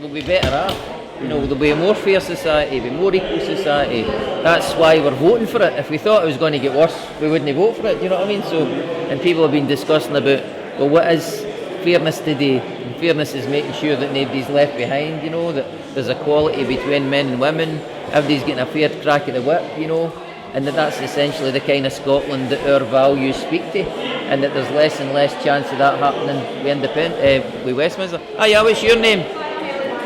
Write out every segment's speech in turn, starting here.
we'll be better off. There'll be a more fair society, be more equal society. That's why we're voting for it. If we thought it was going to get worse, we wouldn't vote for it. Do you know what I mean? So, and people have been discussing about, well, what is fairness today? And fairness is making sure that nobody's left behind. That there's equality between men and women. Everybody's getting a fair crack at the whip. And that's essentially the kind of Scotland that our values speak to, and that there's less and less chance of that happening with Westminster. Yeah, what's your name?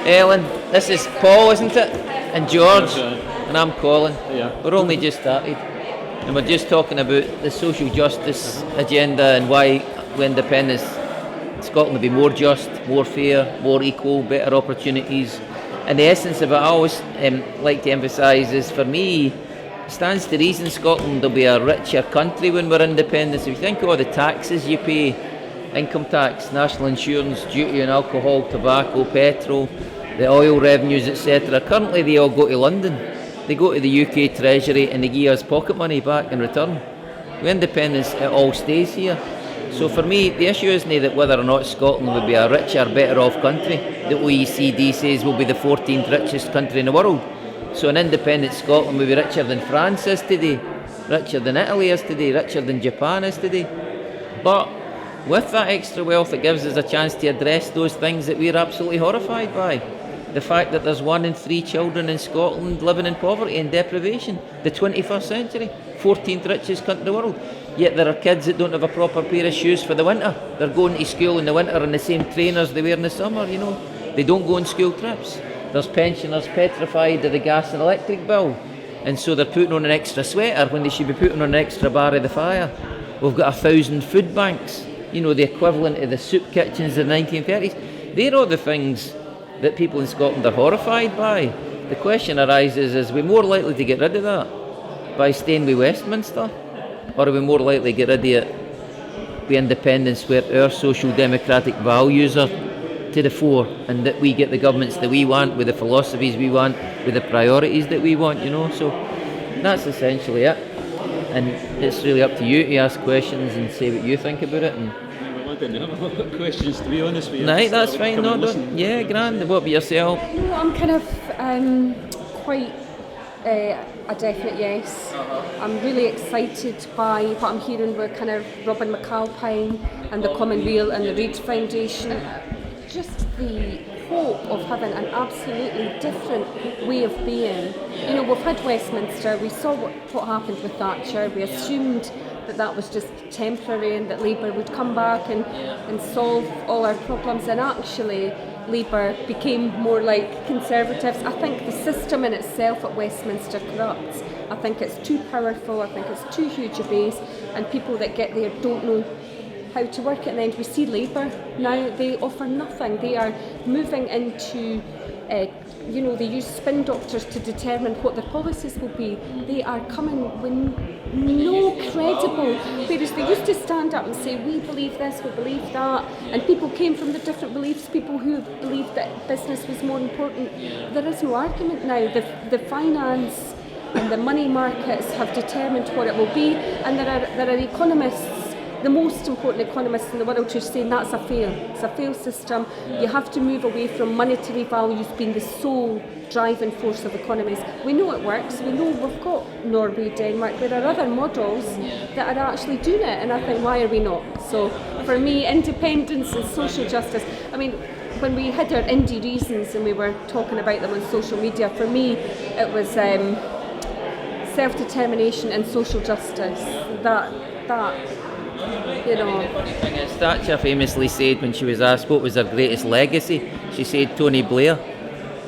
Ellen. This is Paul, isn't it? And George. And I'm Colin. Yeah. We're only just started, and we're just talking about the social justice agenda and why with independence Scotland will be more just, more fair, more equal, better opportunities. And the essence of it, I always like to emphasise, is for me, stands to reason Scotland will be a richer country when we're independent. If you think of all the taxes you pay, income tax, national insurance, duty on alcohol, tobacco, petrol, the oil revenues, etc. Currently they all go to London. They go to the UK Treasury and they give us pocket money back in return. With independence, it all stays here. So for me, the issue isn't that whether or not Scotland would be a richer, better off country. The OECD says we'll be the 14th richest country in the world. So an independent Scotland will be richer than France is today, richer than Italy is today, richer than Japan is today. But with that extra wealth, it gives us a chance to address those things that we're absolutely horrified by. The fact that there's 1 in 3 children in Scotland living in poverty and deprivation. The 21st century, 14th richest country in the world. Yet there are kids that don't have a proper pair of shoes for the winter. They're going to school in the winter in the same trainers they wear in the summer, They don't go on school trips. There's pensioners petrified of the gas and electric bill. And so they're putting on an extra sweater when they should be putting on an extra bar of the fire. We've got 1,000 food banks, the equivalent of the soup kitchens of the 1930s. They're all the things that people in Scotland are horrified by. The question arises, is we more likely to get rid of that by staying with Westminster? Or are we more likely to get rid of it with independence, where our social democratic values are to the fore, and that we get the governments that we want, with the philosophies we want, with the priorities that we want, So that's essentially it. And it's really up to you to ask questions and say what you think about it. I didn't have a lot of questions, to be honest with you. Right, that's fine. Yeah, grand. What about yourself? No, I'm kind of quite a definite yes. I'm really excited by what I'm hearing with kind of Robin McAlpine and the Commonweal and the Reid Foundation. Just the hope of having an absolutely different way of being. We've had Westminster, we saw what happened with Thatcher, we assumed that was just temporary and that Labour would come back and solve all our problems, and actually Labour became more like Conservatives. I think the system in itself at Westminster corrupts. I think it's too powerful, I think it's too huge a base, and people that get there don't know how to work it. And then we see Labour now, they offer nothing. They are moving into, they use spin doctors to determine what their policies will be. They are coming with no credible, whereas they used to stand up and say, we believe this, we believe that, and people came from the different beliefs, people who believed that business was more important. There is no argument now. The finance and the money markets have determined what it will be, and there are economists, the most important economists in the world, who are saying that's a fail. It's a failed system. You have to move away from monetary values being the sole driving force of economies. We know it works. We know we've got Norway, Denmark. There are other models that are actually doing it, and I think, why are we not? So for me, independence and social justice, when we had our Indy reasons and we were talking about them on social media, for me it was self-determination and social justice. That The thing is, Thatcher famously said when she was asked what was her greatest legacy, she said Tony Blair.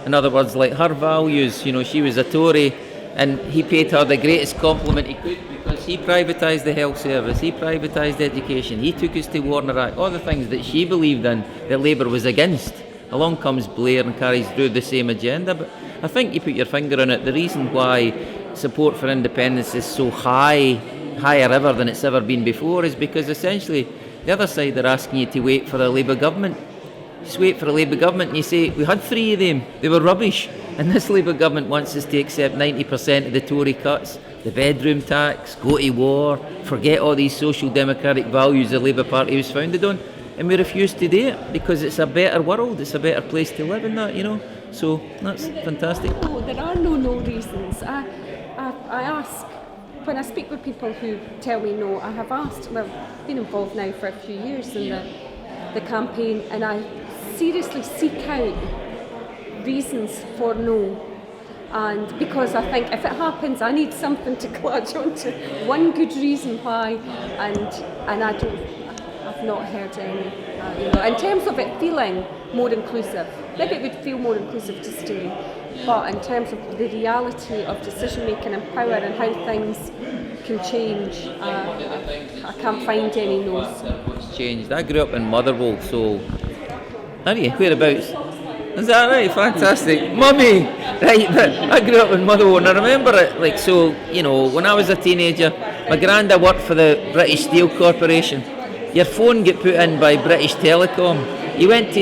In other words, like her values, she was a Tory, and he paid her the greatest compliment he could, because he privatised the health service, he privatised education, he took us to Warner Act, all the things that she believed in that Labour was against. Along comes Blair and carries through the same agenda. But I think you put your finger on it. The reason why support for independence is so higher ever than it's ever been before, is because essentially the other side are asking you to wait for a Labour government. Just wait for a Labour government, and you say, we had 3 of them, they were rubbish, and this Labour government wants us to accept 90% of the Tory cuts, the bedroom tax, go to war, forget all these social democratic values the Labour Party was founded on. and we refuse to do it because it's a better world, it's a better place to live in that, So that's fantastic. No, there are no reasons. I ask, when I speak with people who tell me no, I have asked, well, I've been involved now for a few years in the campaign, and I seriously seek out reasons for no. And because I think if it happens, I need something to clutch onto, one good reason why, and I've not heard any. In terms of it feeling more inclusive, maybe it would feel more inclusive to stay, but in terms of the reality of decision making and power and how things can change, I can't find any no's. What's changed? I grew up in Motherwell, so are you? Whereabouts? Is that right? Fantastic. Mummy! Right, but I grew up in Motherwell and I remember it, when I was a teenager, my granda worked for the British Steel Corporation. Your phone get put in by British Telecom. You went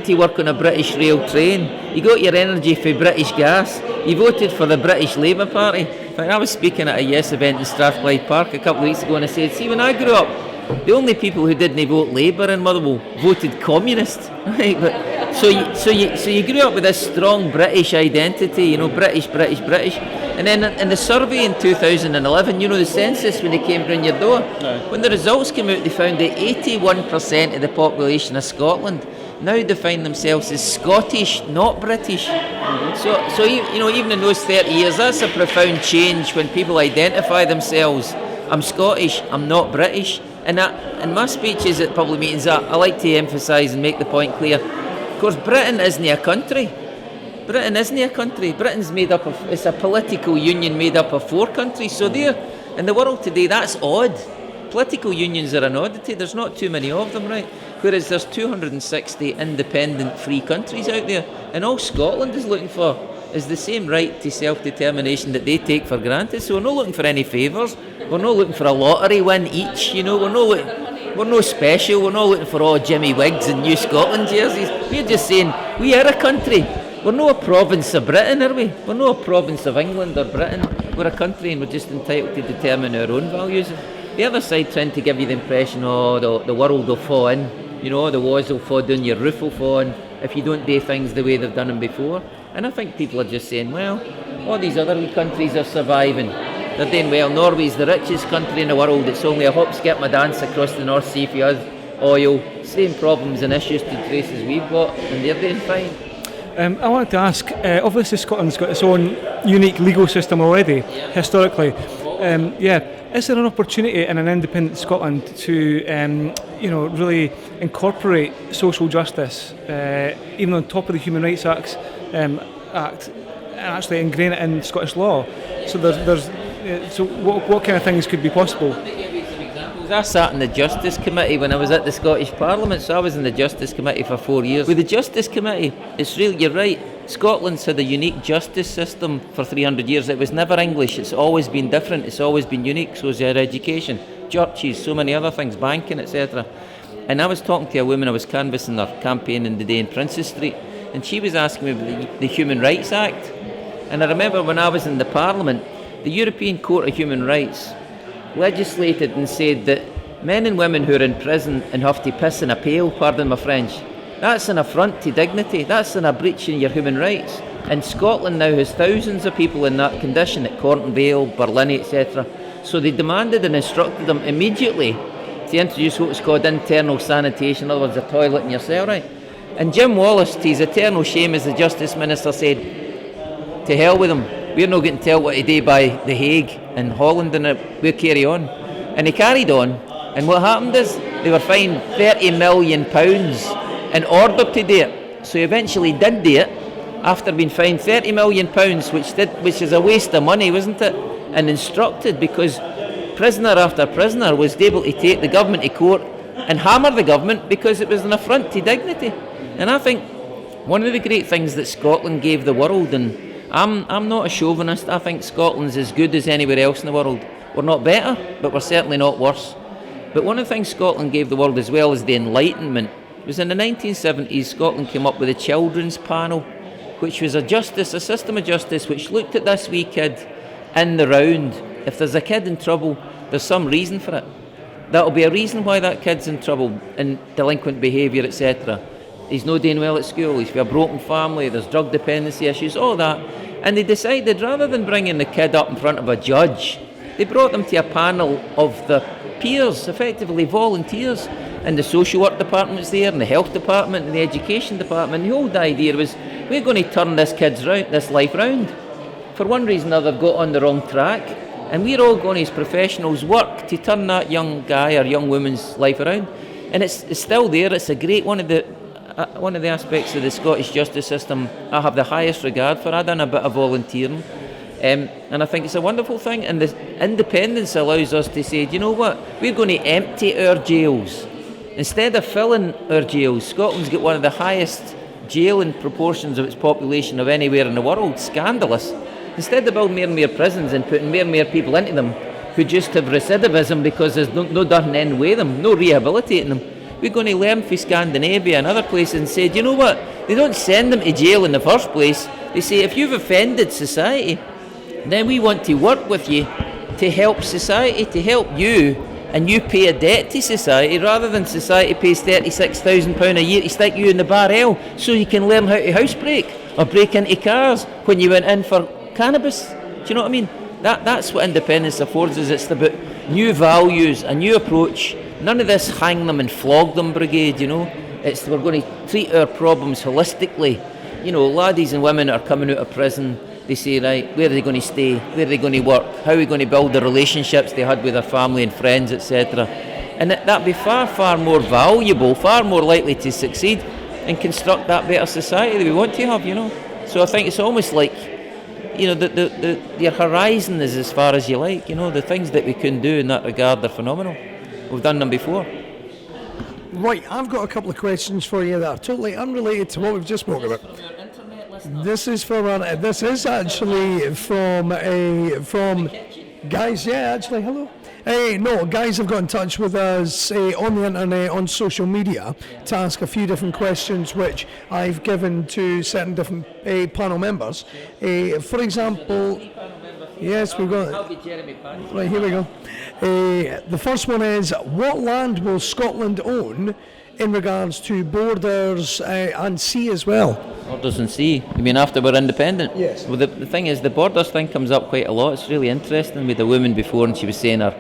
to work on a British rail train. You got your energy for British gas. You voted for the British Labour Party. In fact, I was speaking at a Yes event in Strathclyde Park a couple of weeks ago and I said, see, when I grew up, the only people who didn't vote Labour in Motherwell voted Communist. Right? So you grew up with this strong British identity, British. And then in the survey in 2011, the census when they came round your door, when the results came out, they found that 81% of the population of Scotland now define themselves as Scottish, not British. So even in those 30 years, that's a profound change when people identify themselves. I'm Scottish, I'm not British. And in my speeches at public meetings, I like to emphasise and make the point clear. Of course, Britain isn't a country. Britain's made up of, it's a political union made up of 4 countries. So there, in the world today, that's odd. Political unions are an oddity. There's not too many of them, right? Whereas there's 260 independent free countries out there. And all Scotland is looking for is the same right to self-determination that they take for granted. So we're not looking for any favours. We're not looking for a lottery win each, We're no special. We're not looking for all Jimmy Wiggs and New Scotland jerseys. We're just saying, we are a country. We're not a province of Britain, are we? We're not a province of England or Britain. We're a country and we're just entitled to determine our own values. The other side trying to give you the impression, the world will fall in, the walls will fall down, your roof will fall in if you don't do things the way they've done them before. And I think people are just saying, well, all these other wee countries are surviving. They're doing well. Norway's the richest country in the world. It's only a hop, skip and a dance across the North Sea for us. Oil, same problems and issues to trace as we've got, and they're doing fine. I wanted to ask, obviously Scotland's got its own unique legal system already, historically. Is there an opportunity in an independent Scotland to, really incorporate social justice, even on top of the Human Rights Act, and actually ingrain it in Scottish law? So what kind of things could be possible? I sat in the Justice Committee when I was at the Scottish Parliament, so I was in the Justice Committee for 4 years. With the Justice Committee, you're right, Scotland's had a unique justice system for 300 years. It was never English, it's always been different, it's always been unique. So is our education, churches, so many other things, banking, etc. And I was talking to a woman, I was canvassing her campaign the day in Princes Street, and she was asking me about the Human Rights Act. And I remember when I was in the Parliament, the European Court of Human Rights legislated and said that men and women who are in prison and have to piss in a pail, pardon my French, that's an affront to dignity, that's an breach in your human rights. And Scotland now has thousands of people in that condition at Cornton Vale, Berlin, etc. So they demanded and instructed them immediately to introduce what was called internal sanitation, in other words, a toilet in your cell, right? And Jim Wallace, to his eternal shame as the Justice Minister, said, to hell with them, we're not getting told what to do by The Hague and Holland, and we'll carry on. And he carried on, and what happened is they were fined £30 million in order to do it. So he eventually did do it after being fined £30 million, which is a waste of money, wasn't it? And instructed, because prisoner after prisoner was able to take the government to court and hammer the government because it was an affront to dignity. And I think one of the great things that Scotland gave the world, and I'm not a chauvinist, I think Scotland's as good as anywhere else in the world. We're not better, but we're certainly not worse. But one of the things Scotland gave the world as well is the Enlightenment. It was in the 1970s Scotland came up with a children's panel, which was a system of justice which looked at this wee kid in the round. If there's a kid in trouble, there's some reason for it. that'll be a reason why that kid's in trouble and delinquent behaviour, etc. He's not doing well at school, he's got a broken family, there's drug dependency issues, all that. And they decided, rather than bringing the kid up in front of a judge, they brought them to a panel of the peers, effectively volunteers. And the social work department was there, and the health department, and the education department. The whole idea was, we're going to turn this life round. For one reason or another, they've got on the wrong track, and we're all going as professionals work to turn that young guy or young woman's life around. And it's still there. It's a great one of the aspects of the Scottish justice system I have the highest regard for. I've done a bit of volunteering, and I think it's a wonderful thing. And the independence allows us to say, do you know what? We're going to empty our jails. Instead of filling our jails, Scotland's got one of the highest jailing proportions of its population of anywhere in the world. Scandalous. Instead of building more and more prisons and putting more and more people into them who just have recidivism because there's no nothing in with them, no rehabilitating them, we're going to learn from Scandinavia and other places and say, do you know what? They don't send them to jail in the first place. They say, if you've offended society, then we want to work with you to help society, to help you, and you pay a debt to society rather than society pays £36,000 a year to stick you in the barrel so you can learn how to housebreak or break into cars when you went in for cannabis. Do you know what I mean? That's what independence affords us. It's about new values, a new approach. None of this hang them and flog them brigade, you know. It's we're going to treat our problems holistically. You know, laddies and women are coming out of prison. They say, right, where are they going to stay? Where are they going to work? How are we going to build the relationships they had with their family and friends, etc.? And that'd be far, far more valuable, far more likely to succeed and construct that better society that we want to have, you know. So I think it's almost like, you know, your horizon is as far as you like, you know. The things that we can do in that regard are phenomenal. We've done them before. Right, I've got a couple of questions for you that are totally unrelated to what we've just spoken about. This is actually from guys. Yeah, actually, hello. No, guys have got in touch with us on the internet, on social media, to ask a few different questions, which I've given to certain different panel members. For example, yes, we've got. Right, here we go. The first one is: what land will Scotland own in regards to borders and sea as well? Borders and sea? You mean after we're independent? Yes. Well, the thing is, the borders thing comes up quite a lot. It's really interesting. With a woman before, and she was saying her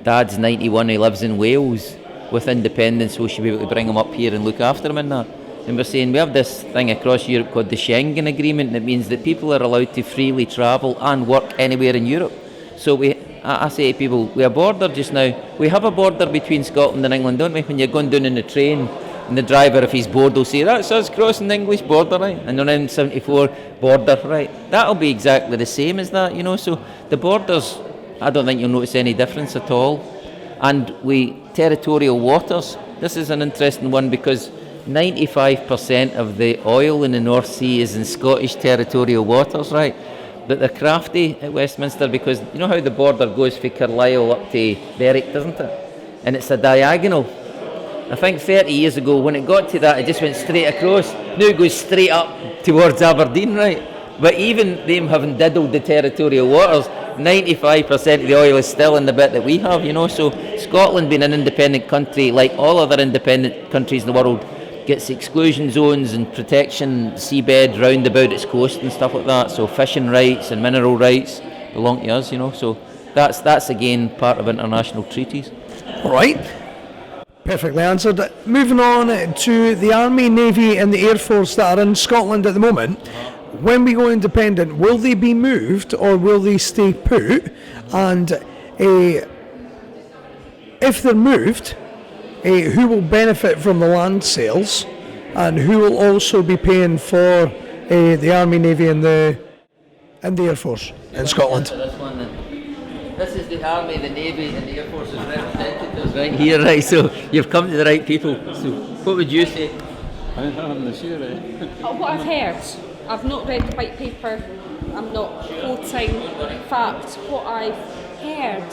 dad's 91, he lives in Wales. With independence, will she be able to bring him up here and look after him in that? And we're saying we have this thing across Europe called the Schengen Agreement that means that people are allowed to freely travel and work anywhere in Europe. So I say to people, we have a border just now. We have a border between Scotland and England, don't we? When you're going down in the train, and the driver, if he's bored, will say, that's us crossing the English border, right? And on M74 border, right? That'll be exactly the same as that, you know. So the borders, I don't think you'll notice any difference at all. And territorial waters, this is an interesting one because 95% of the oil in the North Sea is in Scottish territorial waters, right? But they're crafty at Westminster because you know how the border goes from Carlisle up to Berwick, doesn't it? And it's a diagonal. I think 30 years ago when it got to that, it just went straight across. Now it goes straight up towards Aberdeen, right? But even them having diddled the territorial waters, 95% of the oil is still in the bit that we have, you know. So Scotland being an independent country, like all other independent countries in the world, gets exclusion zones and protection seabed round about its coast and stuff like that. So fishing rights and mineral rights belong to us, you know. So that's again part of international treaties. All right. Perfectly answered. Moving on to the Army, Navy and the Air Force that are in Scotland at the moment. When we go independent, will they be moved or will they stay put? And if they're moved, who will benefit from the land sales, and who will also be paying for the Army, Navy and the Air Force in Scotland? This is the Army, the Navy and the Air Force's representatives right here, right? So you've come to the right people. So what would you say? I'm not sure. What I've heard, I've not read the white paper, I'm not quoting fact. What I've heard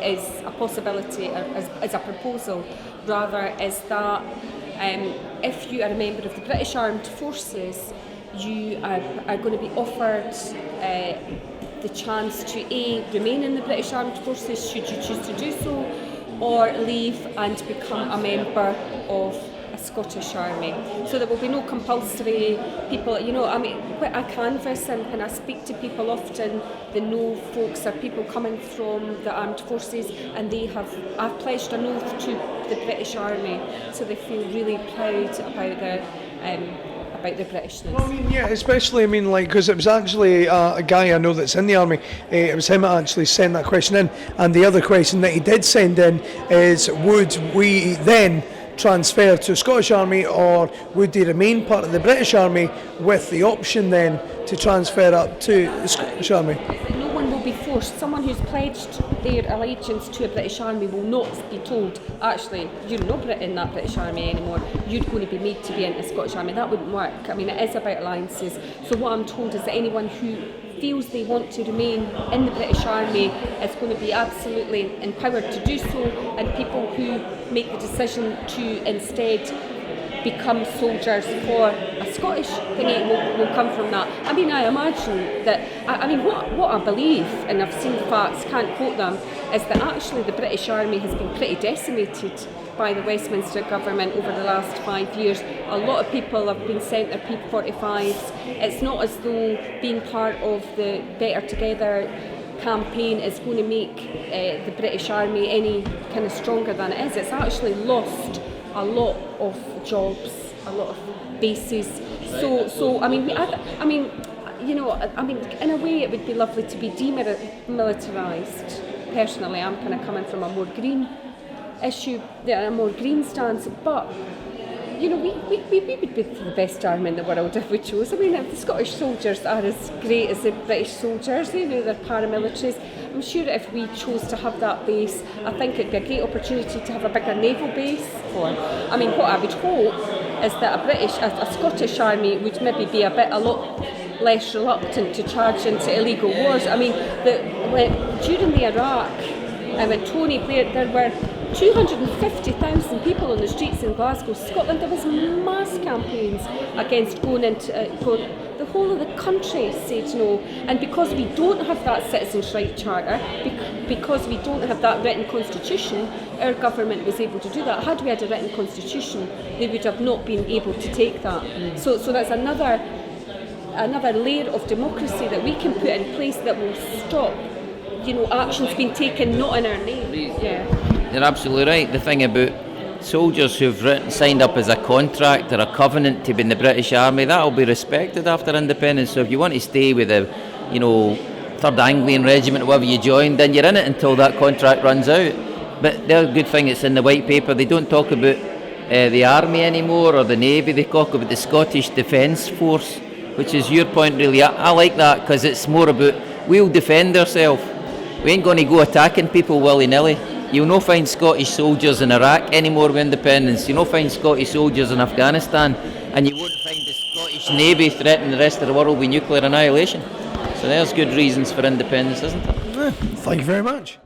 is a possibility, as a proposal, rather, is that if you are a member of the British Armed Forces, you are going to be offered the chance to remain in the British Armed Forces should you choose to do so, or leave and become a member of a Scottish Army. So there will be no compulsory people, I mean, when I canvass and when I speak to people often, the no folks are people coming from the armed forces, and I've pledged an oath to the British Army, so they feel really proud about their Britishness. Well, I mean, yeah, especially, because it was actually a guy I know that's in the army. It was him that actually sent that question in, and the other question that he did send in is, would we then transfer to Scottish Army, or would they remain part of the British Army with the option then to transfer up to the Scottish Army? No one will be forced. Someone who's pledged their allegiance to a British Army will not be told, actually, you're not in that British Army anymore, you're going to be made to be in the Scottish Army. That wouldn't work. I mean, it is about alliances. So what I'm told is that anyone who feels they want to remain in the British Army is going to be absolutely empowered to do so, and people who make the decision to instead become soldiers for a Scottish thingy will come from that. I mean, I imagine that, what I believe, and I've seen facts, can't quote them, is that actually the British Army has been pretty decimated by the Westminster government over the last 5 years. A lot of people have been sent their P45s. It's not as though being part of the Better Together campaign is going to make the British Army any kind of stronger than it is. It's actually lost a lot of jobs, a lot of bases. So in a way it would be lovely to be demilitarised. Personally, I'm kind of coming from a more green issue, a more green stance, but we would be the best army in the world if we chose. I mean, if the Scottish soldiers are as great as the British soldiers, they're paramilitaries. I'm sure if we chose to have that base, I think it'd be a great opportunity to have a bigger naval base for. I mean, what I would hope is that a Scottish army would maybe be a lot less reluctant to charge into illegal wars. I mean, during the Iraq, when Tony Blair, there were 250,000 people on the streets in Glasgow, Scotland. There was mass campaigns against going into the whole of the country said no, and because we don't have that citizens' right charter, because we don't have that written constitution, our government was able to do that. Had we had a written constitution, they would have not been able to take that. So that's another layer of democracy that we can put in place that will stop actions being taken not in our name. Yeah. You're absolutely right. The thing about soldiers who've signed up as a contract or a covenant to be in the British Army, that'll be respected after independence. So if you want to stay with the, 3rd Anglian Regiment, whatever you join, then you're in it until that contract runs out. But the other good thing, it's in the white paper, they don't talk about the Army anymore or the Navy, they talk about the Scottish Defence Force, which is your point really. I like that because it's more about we'll defend ourselves. We ain't going to go attacking people willy-nilly. You'll not find Scottish soldiers in Iraq anymore with independence. You'll not find Scottish soldiers in Afghanistan, and you won't find the Scottish Navy threatening the rest of the world with nuclear annihilation. So there's good reasons for independence, isn't it? Thank you very much.